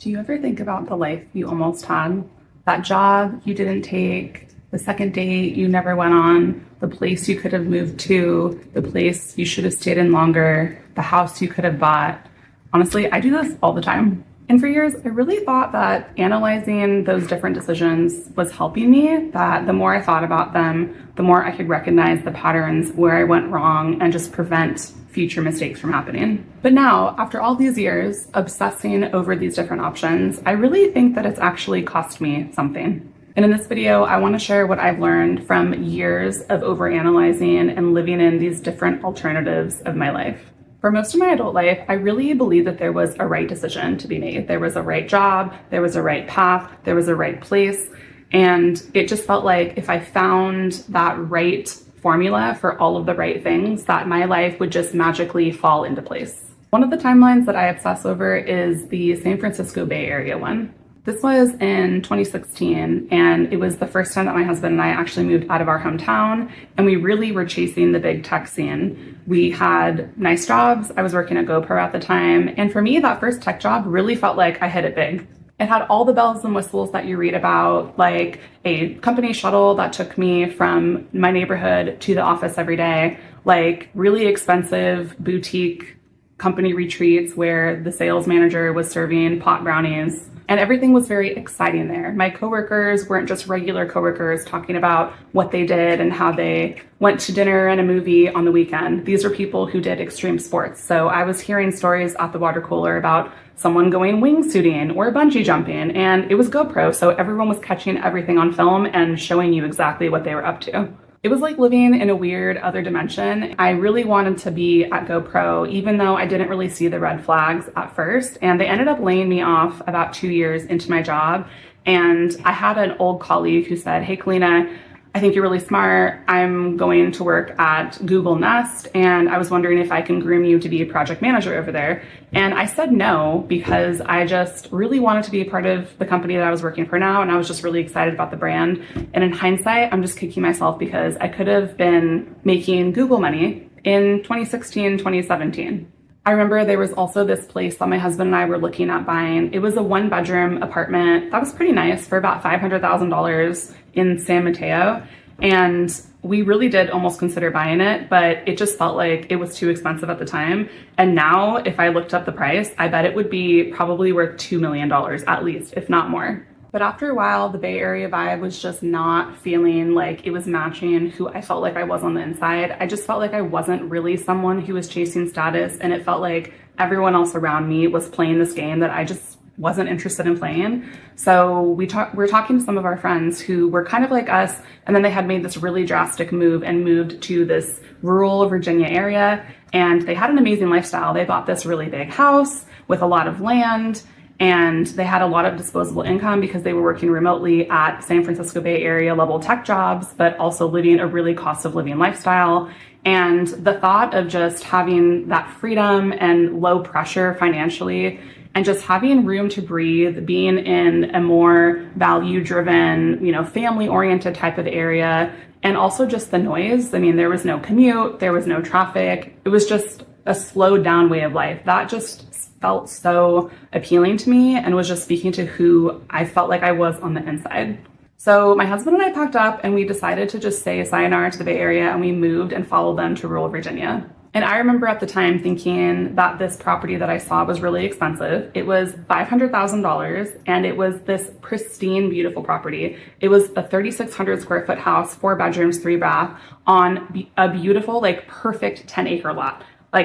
Do you ever think about the life you almost had? That job you didn't take, the second date you never went on, the place you could have moved to, the place you should have stayed in longer, the house you could have bought. Honestly, I do this all the time. And for years, I really thought that analyzing those different decisions was helping me, that the more I thought about them, the more I could recognize the patterns where I went wrong and just prevent future mistakes from happening. But now, after all these years obsessing over these different options, I really think that it's actually cost me something. And in this video, I want to share what I've learned from years of overanalyzing and living in these different alternatives of my life. For most of my adult life, I really believed that there was a right decision to be made. There was a right job, there was a right path, there was a right place. And it just felt like if I found that right formula for all of the right things, that my life would just magically fall into place. One of the timelines that I obsess over is the San Francisco Bay Area one. This was in 2016, and it was the first time that my husband and I actually moved out of our hometown, and we really were chasing the big tech scene. We had nice jobs. I was working at GoPro at the time, and for me, that first tech job really felt like I hit it big. It had all the bells and whistles that you read about, like a company shuttle that took me from my neighborhood to the office every day, like really expensive boutique company retreats where the sales manager was serving pot brownies. And everything was very exciting there. My coworkers weren't just regular coworkers talking about what they did and how they went to dinner and a movie on the weekend. These were people who did extreme sports. So I was hearing stories at the water cooler about someone going wingsuiting or bungee jumping, and it was GoPro, so everyone was catching everything on film and showing you exactly what they were up to. It was like living in a weird other dimension. I really wanted to be at GoPro, even though I didn't really see the red flags at first. And they ended up laying me off about 2 years into my job. And I had an old colleague who said, "Hey, Kalina, I think you're really smart. I'm going to work at Google Nest, and I was wondering if I can groom you to be a project manager over there." And I said no, because I just really wanted to be a part of the company that I was working for now, and I was just really excited about the brand. And in hindsight, I'm just kicking myself because I could have been making Google money in 2016, 2017. I remember there was also this place that my husband and I were looking at buying. It was a 1-bedroom apartment that was pretty nice for about $500,000 in San Mateo. And we really did almost consider buying it, but it just felt like it was too expensive at the time. And now if I looked up the price, I bet it would be probably worth $2 million at least, if not more. But after a while, the Bay Area vibe was just not feeling like it was matching who I felt like I was on the inside. I just felt like I wasn't really someone who was chasing status, and it felt like everyone else around me was playing this game that I just wasn't interested in playing. So we're talking to some of our friends who were kind of like us, and then they had made this really drastic move and moved to this rural Virginia area, and they had an amazing lifestyle. They bought this really big house with a lot of land, and they had a lot of disposable income because they were working remotely at San Francisco Bay Area level tech jobs, but also living a really cost of living lifestyle. And the thought of just having that freedom and low pressure financially, and just having room to breathe, being in a more value-driven, family-oriented type of area, and also just the noise. I mean, there was no commute, there was no traffic. It was just a slowed down way of life. That just felt so appealing to me and was just speaking to who I felt like I was on the inside. So my husband and I packed up and we decided to just say sayonara to the Bay Area, and we moved and followed them to rural Virginia. And I remember at the time thinking that this property that I saw was really expensive. It was $500,000, and it was this pristine, beautiful property. It was a 3,600 square foot house, 4 bedrooms, 3 bath, on a beautiful, perfect 10-acre lot.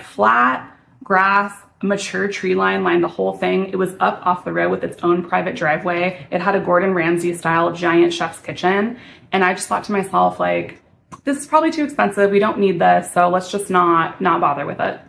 Flat grass, mature tree line lined the whole thing. It was up off the road with its own private driveway. It had a Gordon Ramsay style giant chef's kitchen. And I just thought to myself, this is probably too expensive. We don't need this, so let's just not bother with it.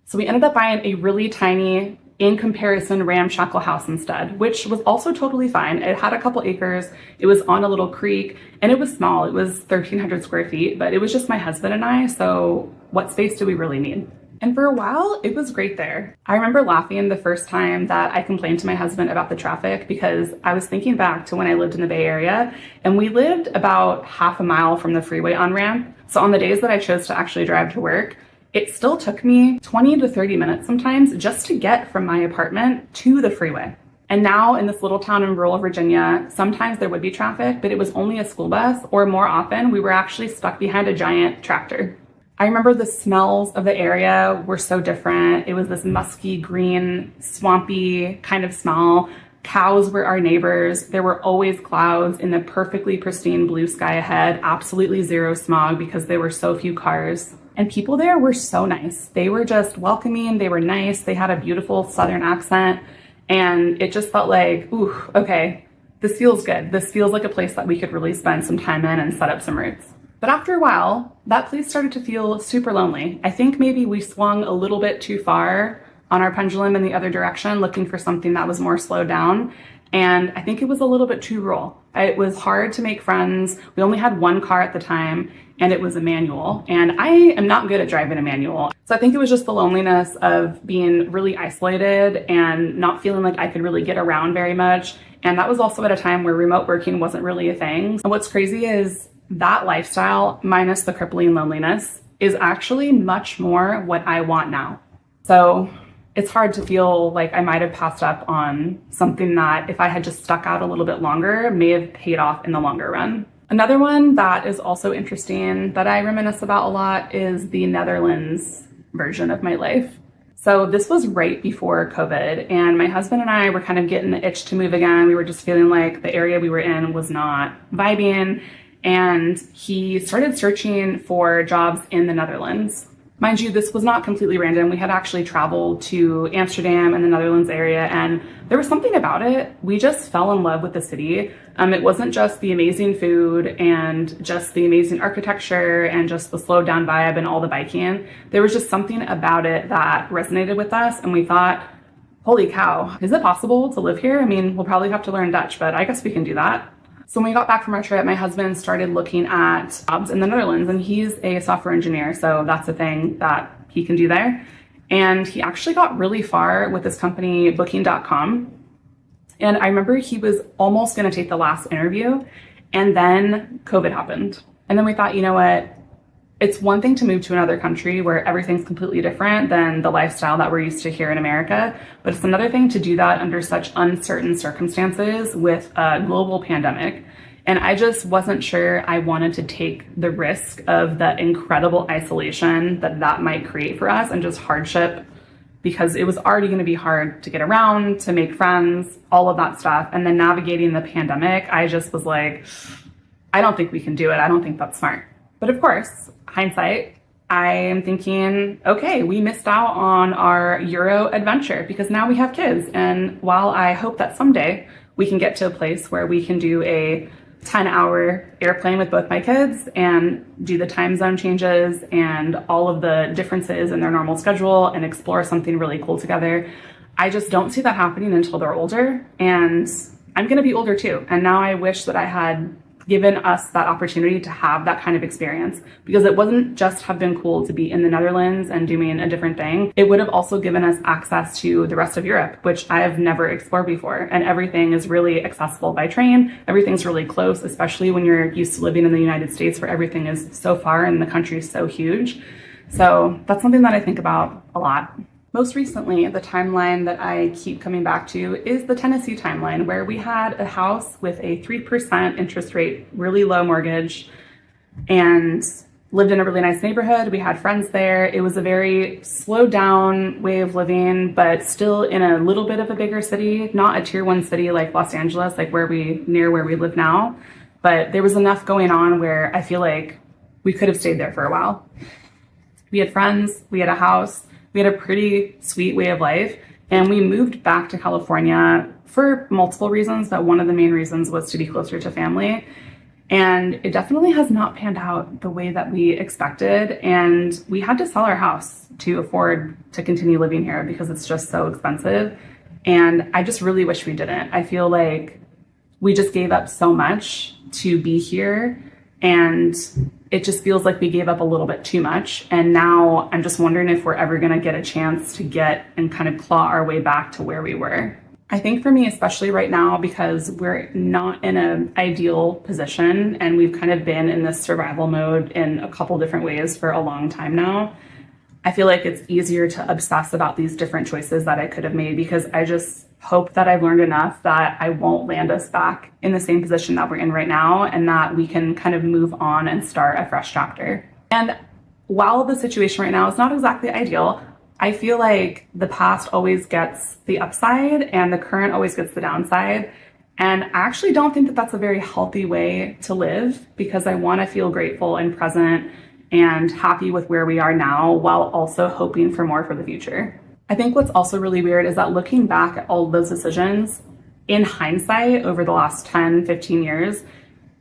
So we ended up buying a really tiny, in comparison, ramshackle house instead, which was also totally fine. It had a couple acres. It was on a little creek, and it was small. It was 1,300 square feet, but it was just my husband and I, so what space do we really need? And for a while, it was great there. I remember laughing the first time that I complained to my husband about the traffic, because I was thinking back to when I lived in the Bay Area, and we lived about half a mile from the freeway on-ramp. So on the days that I chose to actually drive to work, it still took me 20 to 30 minutes sometimes just to get from my apartment to the freeway. And now in this little town in rural Virginia, sometimes there would be traffic, but it was only a school bus, or more often we were actually stuck behind a giant tractor. I remember the smells of the area were so different. It was this musky, green, swampy kind of smell. Cows were our neighbors. There were always clouds in the perfectly pristine blue sky ahead, absolutely zero smog because there were so few cars. And people there were so nice. They were just welcoming. They were nice. They had a beautiful Southern accent. And it just felt like, ooh, okay, this feels good. This feels like a place that we could really spend some time in and set up some roots. But after a while, that place started to feel super lonely. I think maybe we swung a little bit too far on our pendulum in the other direction, looking for something that was more slowed down. And I think it was a little bit too rural. It was hard to make friends. We only had one car at the time, and it was a manual. And I am not good at driving a manual. So I think it was just the loneliness of being really isolated and not feeling like I could really get around very much. And that was also at a time where remote working wasn't really a thing. And what's crazy is that lifestyle, minus the crippling loneliness, is actually much more what I want now. So it's hard to feel like I might have passed up on something that, if I had just stuck out a little bit longer, may have paid off in the longer run. Another one that is also interesting that I reminisce about a lot is the Netherlands version of my life. So this was right before COVID, and my husband and I were kind of getting the itch to move again. We were just feeling like the area we were in was not vibing, and he started searching for jobs in the Netherlands. Mind you, this was not completely random. We had actually traveled to Amsterdam and the Netherlands area, and there was something about it. We just fell in love with the city. It wasn't just the amazing food and just the amazing architecture and just the slowed down vibe and all the biking. There was just something about it that resonated with us, and we thought, holy cow, is it possible to live here? I mean, we'll probably have to learn Dutch, but I guess we can do that. So when we got back from our trip, my husband started looking at jobs in the Netherlands, and he's a software engineer, so that's a thing that he can do there. And he actually got really far with this company, Booking.com. And I remember he was almost going to take the last interview, and then COVID happened. And then we thought, you know what? It's one thing to move to another country where everything's completely different than the lifestyle that we're used to here in America, but it's another thing to do that under such uncertain circumstances with a global pandemic. And I just wasn't sure I wanted to take the risk of the incredible isolation that that might create for us and just hardship, because it was already going to be hard to get around, to make friends, all of that stuff. And then navigating the pandemic, I just was like, I don't think we can do it. I don't think that's smart. But of course, hindsight, I am thinking, okay, we missed out on our Euro adventure because now we have kids. And while I hope that someday we can get to a place where we can do a 10-hour airplane with both my kids and do the time zone changes and all of the differences in their normal schedule and explore something really cool together, I just don't see that happening until they're older. And I'm going to be older too. And now I wish that I had given us that opportunity to have that kind of experience, because it wasn't just have been cool to be in the Netherlands and doing a different thing. It would have also given us access to the rest of Europe, which I have never explored before. And everything is really accessible by train. Everything's really close, especially when you're used to living in the United States where everything is so far and the country is so huge. So that's something that I think about a lot. Most recently, the timeline that I keep coming back to is the Tennessee timeline, where we had a house with a 3% interest rate, really low mortgage, and lived in a really nice neighborhood. We had friends there. It was a very slowed down way of living, but still in a little bit of a bigger city, not a tier 1 city like Los Angeles, like near where we live now. But there was enough going on where I feel like we could have stayed there for a while. We had friends, we had a house, we had a pretty sweet way of life, and we moved back to California for multiple reasons, but one of the main reasons was to be closer to family. And it definitely has not panned out the way that we expected, and we had to sell our house to afford to continue living here because it's just so expensive. And I just really wish we didn't. I feel like we just gave up so much to be here, and it just feels like we gave up a little bit too much. And now I'm just wondering if we're ever going to get a chance to get and kind of claw our way back to where we were. I think for me, especially right now, because we're not in an ideal position and we've kind of been in this survival mode in a couple different ways for a long time now, I feel like it's easier to obsess about these different choices that I could have made, because I just hope that I've learned enough that I won't land us back in the same position that we're in right now, and that we can kind of move on and start a fresh chapter. And while the situation right now is not exactly ideal, I feel like the past always gets the upside and the current always gets the downside. And I actually don't think that that's a very healthy way to live, because I want to feel grateful and present and happy with where we are now, while also hoping for more for the future. I think what's also really weird is that looking back at all of those decisions in hindsight over the last 10, 15 years,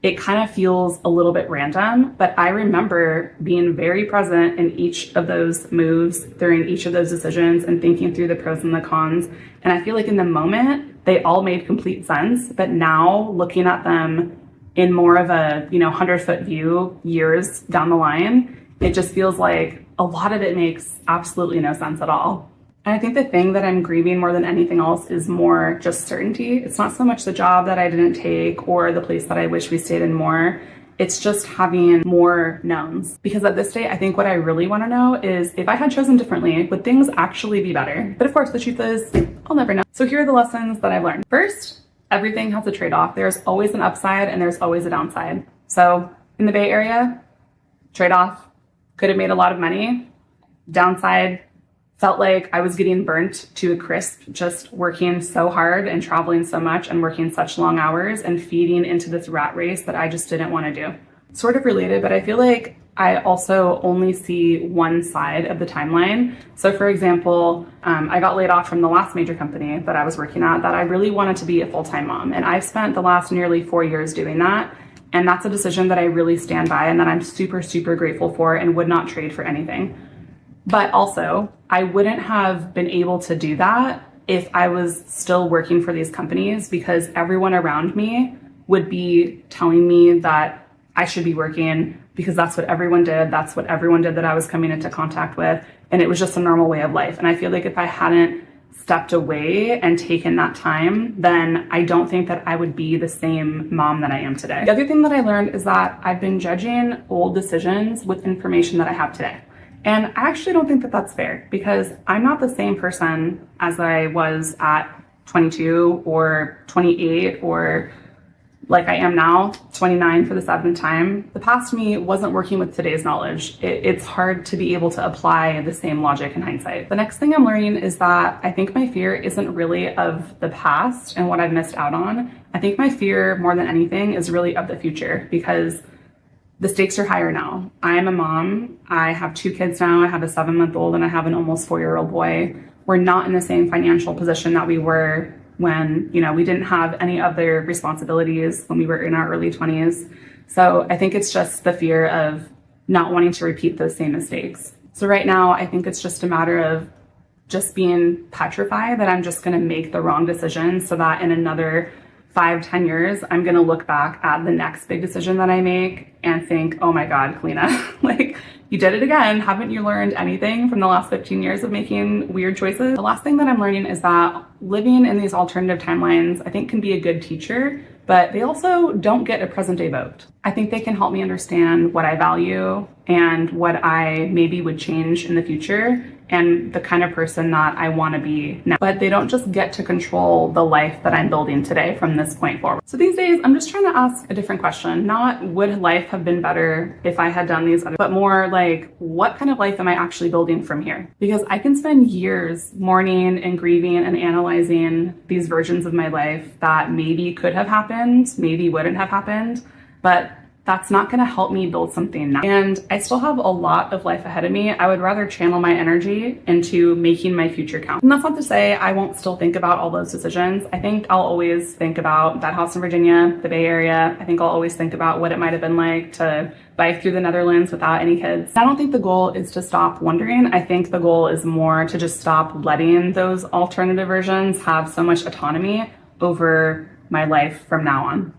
it kind of feels a little bit random, but I remember being very present in each of those moves during each of those decisions and thinking through the pros and the cons. And I feel like in the moment, they all made complete sense, but now looking at them in more of a 100-foot view years down the line, it just feels like a lot of it makes absolutely no sense at all. And I think the thing that I'm grieving more than anything else is more just certainty. It's not so much the job that I didn't take or the place that I wish we stayed in more. It's just having more knowns. Because at this stage, I think what I really want to know is, if I had chosen differently, would things actually be better? But of course, the truth is, I'll never know. So here are the lessons that I've learned. First, everything has a trade-off. There's always an upside and there's always a downside. So in the Bay Area, trade-off, could have made a lot of money. Downside, felt like I was getting burnt to a crisp, just working so hard and traveling so much and working such long hours and feeding into this rat race that I just didn't want to do. Sort of related, but I feel like I also only see one side of the timeline. So for example, I got laid off from the last major company that I was working at that I really wanted to be a full-time mom. And I've spent the last nearly 4 years doing that. And that's a decision that I really stand by and that I'm super, super grateful for and would not trade for anything. But also, I wouldn't have been able to do that if I was still working for these companies, because everyone around me would be telling me that I should be working because that's what everyone did. That's what everyone did that I was coming into contact with. And it was just a normal way of life. And I feel like if I hadn't stepped away and taken that time, then I don't think that I would be the same mom that I am today. The other thing that I learned is that I've been judging old decisions with information that I have today. And I actually don't think that that's fair, because I'm not the same person as I was at 22 or 28 or like I am now, 29 for the 7th time. The past me wasn't working with today's knowledge. It's hard to be able to apply the same logic in hindsight. The next thing I'm learning is that I think my fear isn't really of the past and what I've missed out on. I think my fear more than anything is really of the future, because the stakes are higher now. I am a mom. I have 2 kids now. I have a 7-month-old and I have an almost 4-year-old boy. We're not in the same financial position that we were when, we didn't have any other responsibilities when we were in our early 20s. So I think it's just the fear of not wanting to repeat those same mistakes. So right now, I think it's just a matter of just being petrified that I'm just going to make the wrong decision, so that in another 5-10 years, I'm going to look back at the next big decision that I make and think, oh my God, Kalina, like, you did it again. Haven't you learned anything from the last 15 years of making weird choices? The last thing that I'm learning is that living in these alternative timelines, I think, can be a good teacher, but they also don't get a present day vote. I think they can help me understand what I value and what I maybe would change in the future and the kind of person that I want to be now. But they don't just get to control the life that I'm building today from this point forward. So these days, I'm just trying to ask a different question. Not would life have been better if I had done these other, but more like, what kind of life am I actually building from here? Because I can spend years mourning and grieving and analyzing these versions of my life that maybe could have happened, maybe wouldn't have happened, but that's not going to help me build something now. And I still have a lot of life ahead of me. I would rather channel my energy into making my future count. And that's not to say I won't still think about all those decisions. I think I'll always think about that house in Virginia, the Bay Area. I think I'll always think about what it might have been like to bike through the Netherlands without any kids. I don't think the goal is to stop wondering. I think the goal is more to just stop letting those alternative versions have so much autonomy over my life from now on.